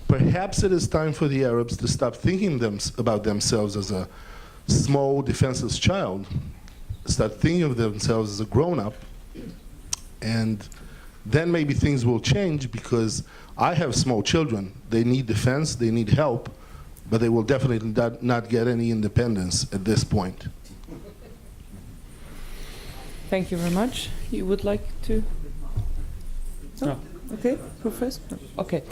perhaps it is time for the Arabs to stop thinking about themselves as a small, defenseless child, start thinking of themselves as a grown-up, and then maybe things will change, because I have small children. They need defense, they need help, but they will definitely not get any independence at this point. Thank you very much. You would like to? No? Okay, Professor? No. Okay.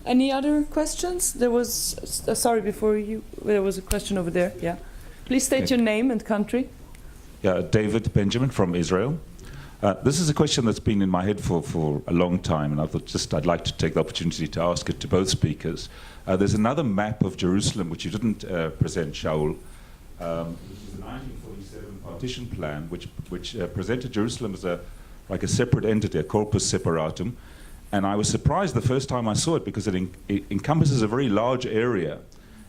Any other questions? There was, sorry, before you, there was a question over there. Yeah. Please state your name and country. Yeah, David Benjamin from Israel. This is a question that's been in my head for a long time, and I thought I'd like to take the opportunity to ask it to both speakers. There's another map of Jerusalem which you didn't present, Shaul. This is the 1947 partition plan, which presented Jerusalem as like a separate entity, a corpus separatum. And I was surprised the first time I saw it, because it encompasses a very large area,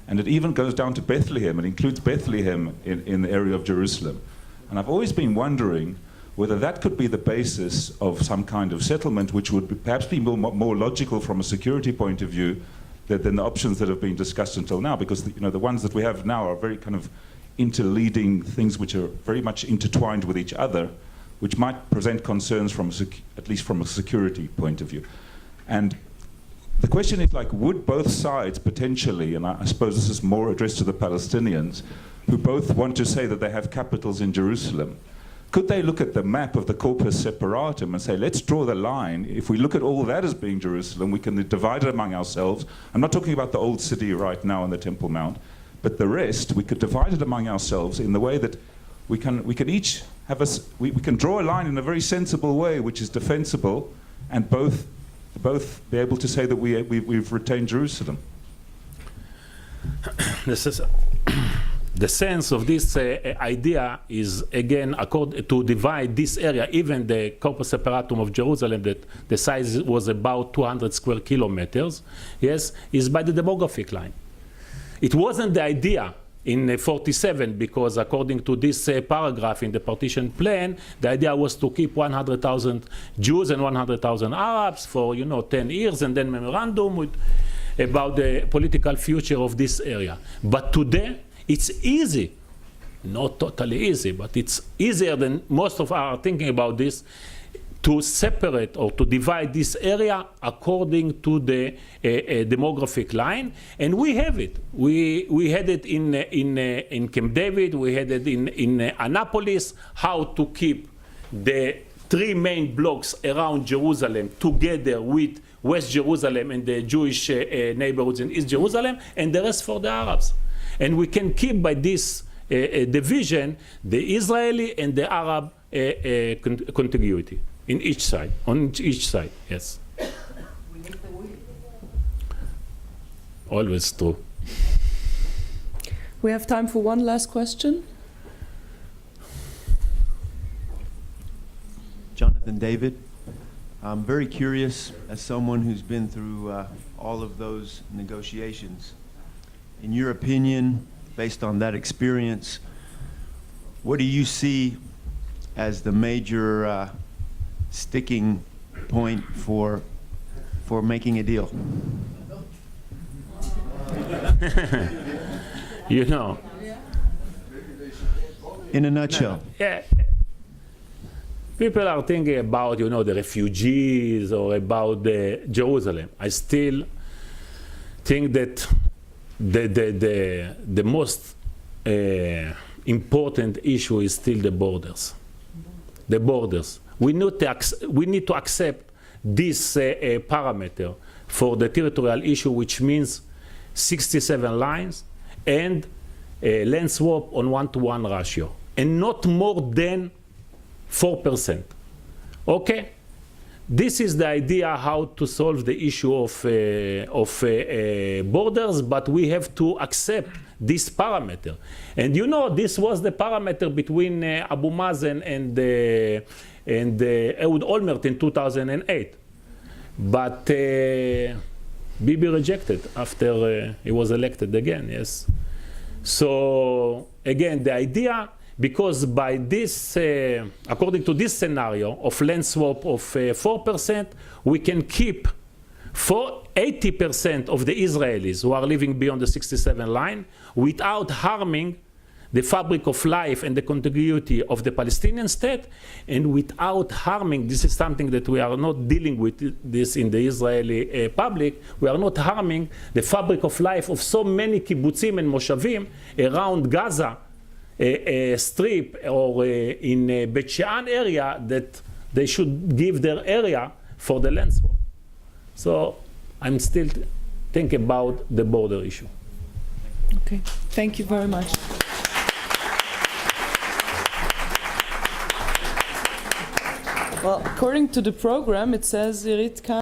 and it even goes down to Bethlehem. It includes Bethlehem in the area of Jerusalem. And I've always been wondering whether that could be the basis of some kind of settlement, which would perhaps be more logical from a security point of view than the options that have been discussed until now, because the ones that we have now are very kind of interleading things which are very much intertwined with each other, which might present concerns from at least from a security point of view. And the question is, like, would both sides potentially, and I suppose this is more addressed to the Palestinians, who both want to say that they have capitals in Jerusalem, could they look at the map of the corpus separatum and say, let's draw the line. If we look at all that as being Jerusalem, we can divide it among ourselves. I'm not talking about the old city right now on the Temple Mount, but the rest, we could divide it among ourselves in the way that we can each have we can draw a line in a very sensible way, which is defensible, and both be able to say that we've retained Jerusalem. This is the sense of this idea is, again, to divide this area, even the corpus separatum of Jerusalem, that the size was about 200 square kilometers, yes, is by the demographic line. It wasn't the idea in 47, because according to this paragraph in the partition plan, the idea was to keep 100,000 Jews and 100,000 Arabs for 10 years, and then memorandum about the political future of this area. But today, it's easy, not totally easy, but it's easier than most of our thinking about this, to separate or to divide this area according to the demographic line, and we have it. We had it in Camp David, we had it in Annapolis, how to keep the three main blocks around Jerusalem together with West Jerusalem and the Jewish neighborhoods in East Jerusalem, and the rest for the Arabs. And we can keep by this division the Israeli and the Arab contiguity in each side, on each side, yes. We need the will. Always true. We have time for one last question. Jonathan David. I'm very curious, as someone who's been through all of those negotiations. In your opinion, based on that experience, what do you see as the major sticking point for making a deal? In a nutshell. Yeah. People are thinking about, the refugees or about Jerusalem. I still think that the most important issue is still the borders. The borders. We need to accept this parameter for the territorial issue, which means 67 lines and land swap on 1-to-1 ratio, and not more than 4%. Okay? This is the idea how to solve the issue of borders, but we have to accept this parameter. And this was the parameter between Abu Mazen and Ehud Olmert in 2008. But Bibi rejected after he was elected again, yes. So again, the idea, because by this, according to this scenario of land swap of 4%, we can keep 80% of the Israelis who are living beyond the 67 line without harming the fabric of life and the continuity of the Palestinian state, and without harming, this is something that we are not dealing with this in the Israeli public, we are not harming the fabric of life of so many kibbutzim and moshavim around Gaza Strip or in Bet Shean area that they should give their area for the land swap. So I'm still thinking about the border issue. Okay, thank you very much. Well, according to the program, it says Irit